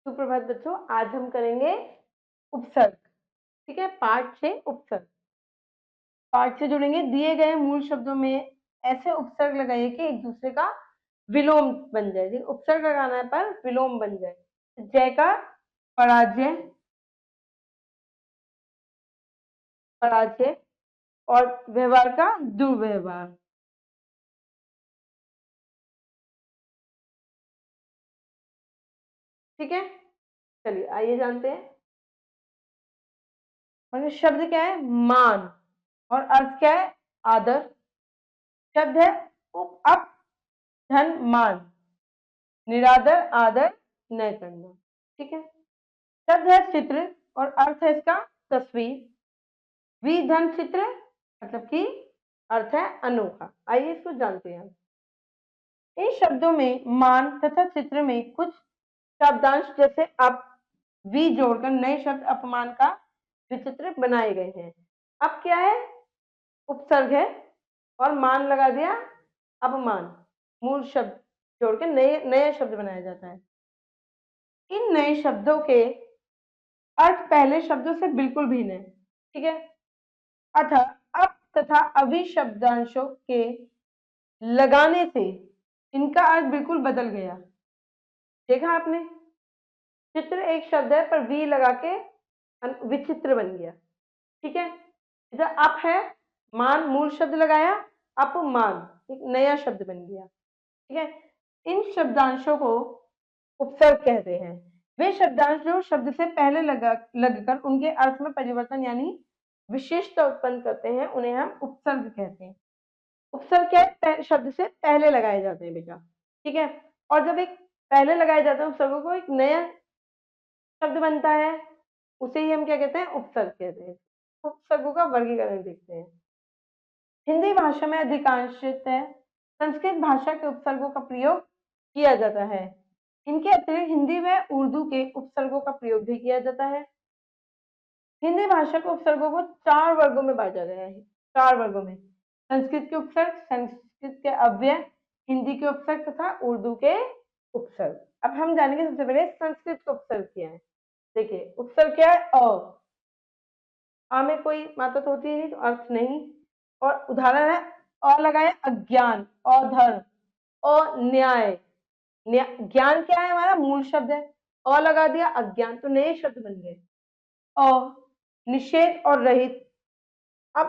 सुप्रभात बच्चों, आज हम करेंगे उपसर्ग। ठीक है, पाठ 6 उपसर्ग। पाठ से जुड़ेंगे। दिए गए मूल शब्दों में ऐसे उपसर्ग लगाइए कि एक दूसरे का विलोम बन जाए। उपसर्ग लगाना पर विलोम बन जाए। जय का पराजय, पराजय, और व्यवहार का दुर्व्यवहार। ठीक है, चलिए आइए जानते हैं। और शब्द क्या है? मान, और अर्थ क्या है? आदर। शब्द है अप धन मान, निरादर आदर न करना। ठीक है। शब्द है चित्र, और अर्थ है इसका तस्वीर। विधन चित्र मतलब कि अर्थ है अनोखा। आइए इसको जानते हैं। इन शब्दों में मान तथा चित्र में कुछ शब्दांश जैसे अप, वी जोड़कर नए शब्द अपमान का विचित्र बनाए गए हैं। अब क्या है? उपसर्ग है और मान लगा दिया अपमान, मूल शब्द जोड़ के नए नए शब्द बनाया जाता है। इन नए शब्दों के अर्थ पहले शब्दों से बिल्कुल भिन्न है। ठीक है। अतः अप तथा अवि शब्दांशों के लगाने से इनका अर्थ बिल्कुल बदल गया। देखा आपने? चित्र एक शब्द है पर वी लगा के विचित्र बन गया। ठीक है। इधर अप है, मान मूल शब्द लगाया, अपमान एक नया शब्द बन गया। ठीक है। इन शब्दांशों को उपसर्ग कहते हैं। वे शब्दांश जो शब्द से पहले लगकर उनके अर्थ में परिवर्तन यानी विशेषता उत्पन्न करते हैं, उन्हें हम उपसर्ग कहते हैं। उपसर्ग क्या है? शब्द से पहले लगाए जाते हैं बेटा। ठीक है। और जब एक पहले लगाए जाते हैं उपसर्गों को, एक नया शब्द बनता है, उसे ही हम क्या कहते हैं? उपसर्ग कहते हैं। उपसर्गों का वर्गीकरण देखते हैं। हिंदी भाषा में अधिकांशतः संस्कृत भाषा के उपसर्गों का प्रयोग किया जाता है। इनके अतिरिक्त हिंदी व उर्दू के उपसर्गों का प्रयोग भी किया जाता है। हिंदी भाषा के उपसर्गों को 4 वर्गों में बांटा गया है। 4 वर्गों में: संस्कृत के उपसर्ग, संस्कृत के अव्यय, हिंदी के उपसर्ग तथा उर्दू के उपसर्ग। अब हम जानेंगे सबसे पहले संस्कृत के उपसर्ग क्या है। देखिए, उपसर्ग क्या है? अ में कोई मात्रा तो होती है, तो अर्थ नहीं। और उदाहरण है अ लगाया अज्ञान, अधर्म, अन्याय। ज्ञान क्या है? हमारा मूल शब्द है। अ लगा दिया अज्ञान, तो नए शब्द बन गए। निषेध और रहित। अब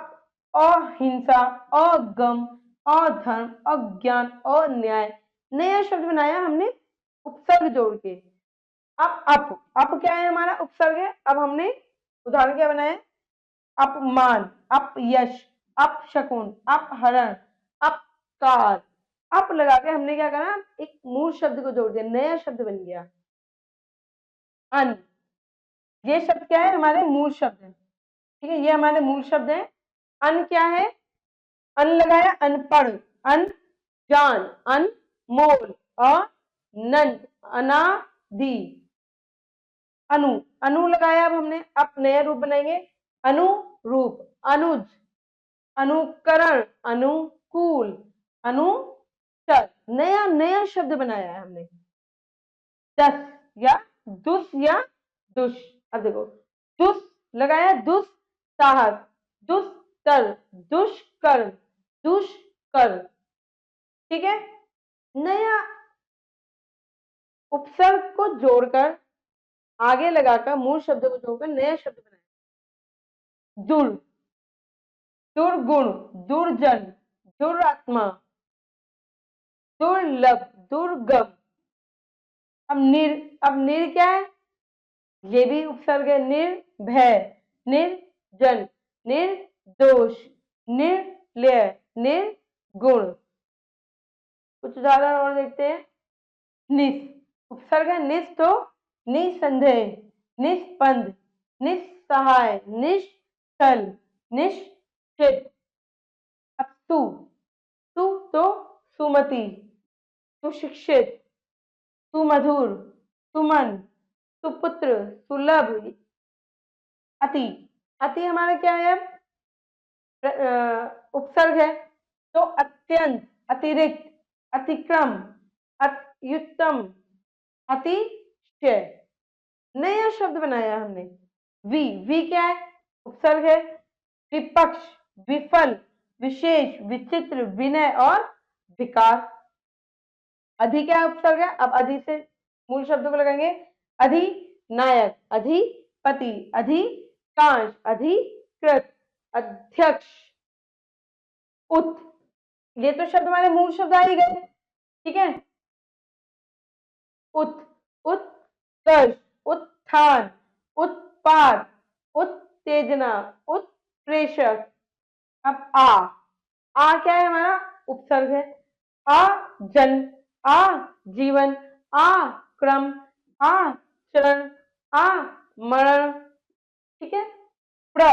अहिंसा, अगम, अधर्म, अज्ञान, अन्याय, नया शब्द बनाया हमने उपसर्ग जोड़ के। अब अप क्या है? हमारा उपसर्ग है। अब हमने उदाहरण क्या बनाया? अपमान, अपयश, अपशकुन, अपहरण, अपकार। अप लगा के हमने क्या करा? एक मूल शब्द को जोड़ दिया, नया शब्द बन गया। अन, ये शब्द क्या है? हमारे मूल शब्द है। ठीक है, ये हमारे मूल शब्द है। अन क्या है? अन लगाया अनपढ़, अनजान, अनमोल, अनंत, अनादि। अनु, अनु लगाया। अब हमने अब नया रूप बनाएंगे, अनुरूप, अनुज, अनुकरण, अनुकूल, अनुचर। नया नया शब्द बनाया है हमने। दस या दुस या दुष। अब देखो, दुस लगाया, दुस्साहस, दुस्तर, दुष्कर, दुष्कर। ठीक है। नया उपसर्ग को जोड़कर आगे लगाकर मूल शब्द को जोड़कर नया शब्द बनाया। दुर, दुर्गुण, दुर्जन, दुरात्मा, दुर्लभ, दुर्गम। अब निर क्या है? ये भी उपसर्ग है। निर्भय, निर्जन, निर्दोष, निर्लय, निर्गुण। कुछ उदाहरण और देखते हैं। निस, उपसर्ग है। निस तो निसंदेह, निष्पन्द, निस्सहाय, निश्चल, निश्चित। अब तू, तू तो सुमति, सुशिक्षित, सुमधुर, सुमन, सुपुत्र, सुलभ, अति। अति हमारा क्या है? उपसर्ग है। तो अत्यंत, अतिरिक्त, अतिक्रम, अत्युत्तम, अतिशय। नया शब्द बनाया हमने। वी क्या है? उपसर्ग है। विपक्ष, विफल, विशेष, विचित्र, विनय और विकार। अधि क्या है? उपसर्ग है। अब अधि से मूल शब्द को लगाएंगे। अधिनायक, अधिपति, अधिकांश, अधिकृत, अध्यक्ष, उत। ये तो शब्द हमारे मूल शब्द आ ही गए, ठीक है। उत, उत्कर्ष, उत्थान, उत्पात, उत्तेजना, उत्प्रेषक। अब आ क्या है? हमारा उपसर्ग है। आ जन, आ जीवन, आ क्रम, आ चरण, आ मरण, ठीक है। प्र,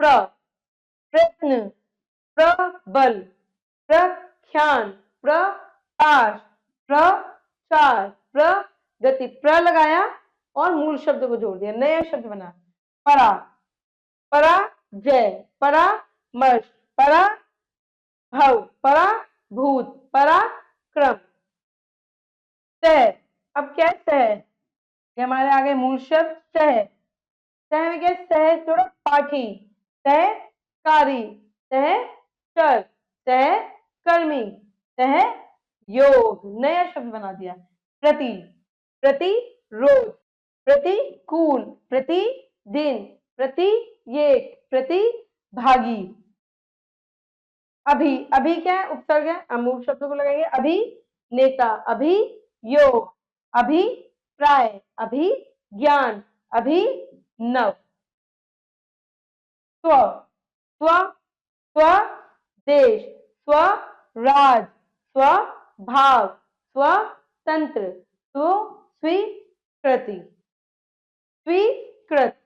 प्र, प्रश्न, प्रबल, प्रख्यान, प्रकाश, प्रचार, प्रगति। प्र लगाया और मूल शब्द को जोड़ दिया, नया शब्द बना। परा, पराजय, परामर्श, पराभव, पराभूत, पराक्रम। सह, अब क्या है? सह, ये हमारे आगे मूल शब्द सह। सह में क्या? सह जोड़ो पाठी, सहकारी, सहचर, सहकर्मी, सहयोग। नया शब्द बना दिया। प्रति, प्रतिरोध, प्रतिकूल, प्रतिदिन, प्रतियेक, प्रतिभागी। अभी, अभी क्या है? उपसर्ग है। अमूल शब्दों को लगाएंगे। अभिनेता, अभियोग, अभिप्राय, अभिज्ञान, अभिनव। स्व, स्व, स्वदेश, स्वराज, स्वभाव, स्वतंत्र, स्वीकृति, स्वीकृत।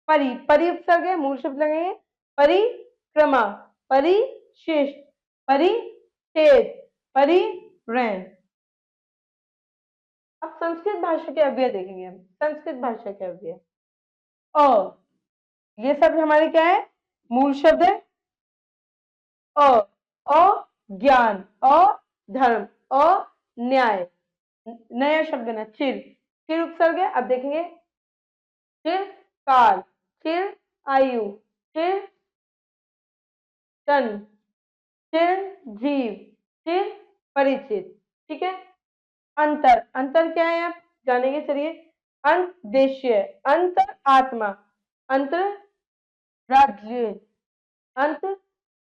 परि, परि उपसर्ग है। मूल शब्द लगेंगे। परिक्रमा, परिशिष्ट, परिच्छेद, परिव्रय। अब संस्कृत भाषा के अव्यय देखेंगे हम। संस्कृत भाषा के अव्यय। अ, ये सब हमारे क्या है? मूल शब्द है। अज्ञान, अधर्म, अन्याय। नया शब्द है चिर, चिर उपसर्ग है। अब देखेंगे। चिर काल, चिर आयु, चिर तन, चिरंजीव, चिर परिचित, ठीक है। अंतर, अंतर क्या है आप जानेंगे, चलिए। अंतदेशीय, अंतर आत्मा, अंतर राज्य, अंतर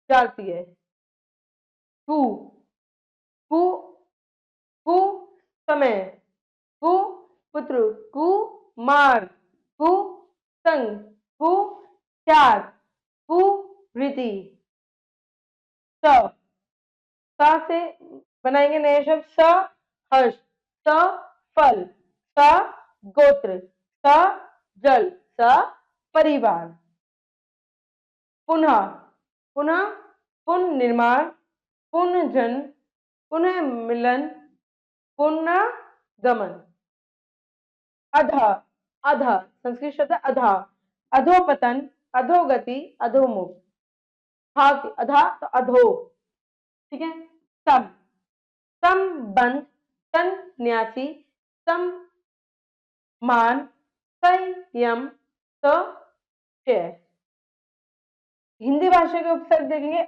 जातीय। कु, कु, कु समय, कु पुत्र, कुमार, कुसंग, कुख्यात, कुरीति। स से बनाएंगे नए शब्द। सहर्ष, सफल, सगोत्र, सजल, सपरिवार। पुनः, पुनः, पुनर्निर्माण, पुनर्जन्म, पुनः मिलन, पुनर्गमन। अध, अध संस्कृत शब्द अधा, अधोपतन, अधोगति, अधोमुख। अधा तो अधो, ठीक है। सम, संबंध, सन्यासी, सम्मान, संयम, संचय। हिंदी भाषा के उपसर्ग देखेंगे।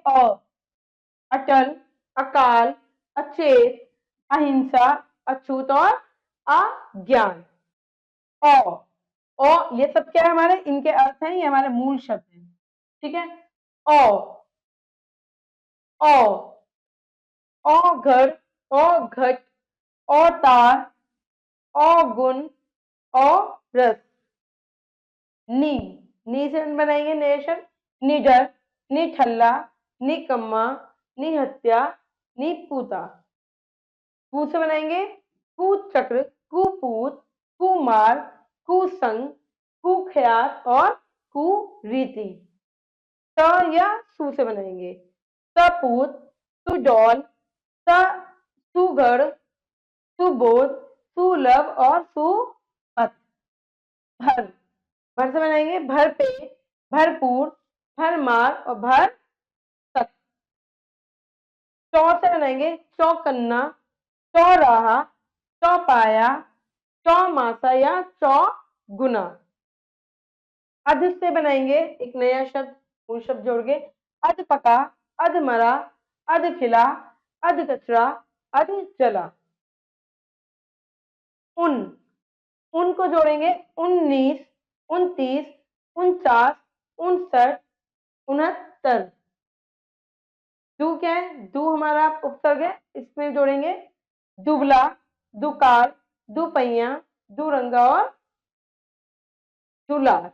अटल, अकाल, अचेत, अहिंसा, अछूत और अज्ञान। ये सब क्या है हमारे? इनके अर्थ हैं, ये हमारे मूल शब्द हैं, ठीक है। औघड़, औघट, औतार, औगुण, औरस। नी से बनाएंगे नए शब्द। निडर, निठल्ला, निकम्मा, निहत्या, निपुता। कु से बनाएंगे। कुचक्र, कुपूत, कुमार, कुसंग, कुख्यात और कुरीति। स या सु से बनाएंगे। सपूत, सुडौल, सुगढ़, सुबोध, सुलभ और सुपथ। भर, भर से बनाएंगे। भरपेट, भरपूर, भरमार और भर तक। चौ से बनाएंगे। चौकन्ना, चौराहा, चौपाया, चौमासा या चौगुना। अध से बनाएंगे एक नया शब्द, मूल शब्द जोड़ के, अध पका, अध मरा, अध खिला, अध कचरा, अध जला। उन, उन को जोड़ेंगे 19, 29, 49, 59, 69। दू क्या है? दू हमारा उपसर्ग है, इसमें जोड़ेंगे दुबला, दुकाल, दुपहिया, दुरंगा और दुलार।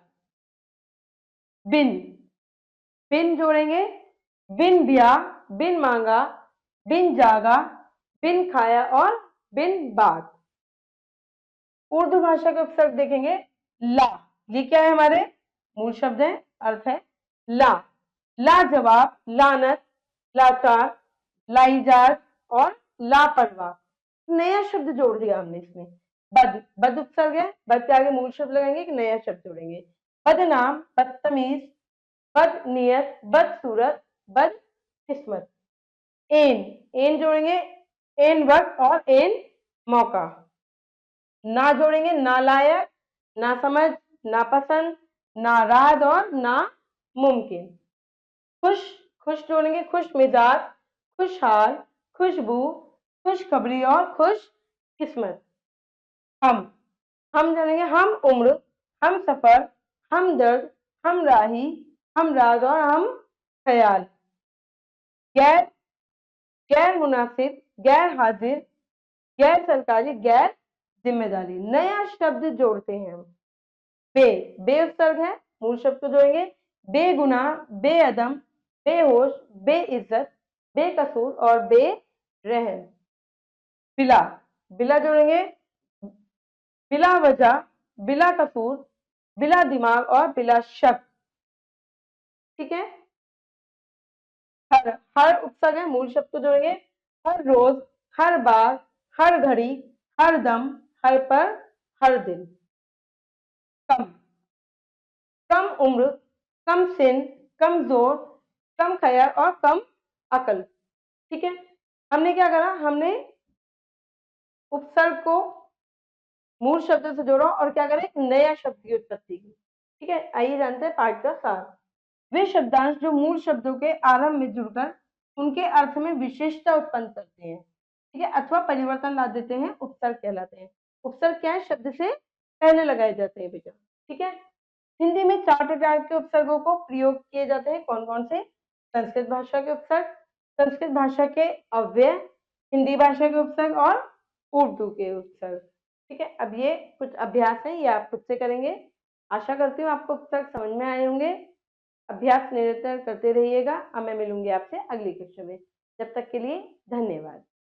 बिन, बिन जोड़ेंगे बिन ब्याह, बिन मांगा, बिन जागा, बिन खाया और बिन बात। उर्दू भाषा के उपसर्ग देखेंगे ला। ये क्या है? हमारे मूल शब्द है, अर्थ है ला। लाजवाब, लानत, लाचार, लाइजाज और लापरवाह। नया शब्द जोड़ दिया हमने इसमें। बद, बद उपसर्ग है, बद के आगे मूल शब्द लगाएंगे, एक नया शब्द जोड़ेंगे। बदनाम, बदतमीज, बदनीयत, बदसूरत, बदकिस्मत। एन, एन जोड़ेंगे एन वक्त और एन मौका। ना जोड़ेंगे नालायक, ना समझ, नापसंद, नाराज और ना मुमकिन। खुश, खुश जोड़ेंगे खुश मिजाज, खुशहाल, खुशबू, खुशखबरी और खुश किस्मत। हम जोड़ेंगे हम उम्र, हम सफर, हम दर्द, हम राही, हम राज और हम ख्याल। गैर, गैर मुनासिब, गैर हाजिर, गैर सरकारी, गैर जिम्मेदारी। नया शब्द जोड़ते हैं हम। बे, बे उपसर्ग है, मूल शब्द को जोड़ेंगे बेगुनाह, बेअदम, बेहोश, बेइज्जत, बेकसूर और बेरहम। बिला, बिला जोड़ेंगे बिला वजह, बिला कसूर, बिला दिमाग और बिला शक। ठीक है। हर, हर उपसर्ग है, मूल शब्द को जोड़ेंगे हर रोज, हर बार, हर घड़ी, हर दम, हर पर, हर दिन। कम, कम उम्र, कम सिन, कमजोर, कम खैर और कम अकल। ठीक है। हमने क्या करा? हमने उपसर्ग को मूल शब्द से जोड़ा और क्या करें? एक नया शब्द की उत्पत्ति की। ठीक है। आइए जानते हैं पाठ का सार। वे शब्दांश जो मूल शब्दों के आरंभ में जुड़कर उनके अर्थ में विशेषता उत्पन्न करते हैं, ठीक है, अथवा परिवर्तन ला देते हैं, उपसर्ग कहलाते हैं। उपसर्ग क्या है? शब्द से पहले लगाए जाते हैं बेटा। ठीक है। हिंदी में 4 प्रकार के उपसर्गों को प्रयोग किए जाते हैं। कौन कौन से? संस्कृत भाषा के उपसर्ग, संस्कृत भाषा के अव्यय, हिंदी भाषा के उपसर्ग और उर्दू के उपसर्ग। ठीक है। अब ये कुछ अभ्यास है, ये आप खुद से करेंगे। आशा करती हूँ आपको उपसर्ग समझ में आए होंगे। अभ्यास निरंतर करते रहिएगा। अब मैं मिलूंगी आपसे अगली कक्षा में। जब तक के लिए धन्यवाद।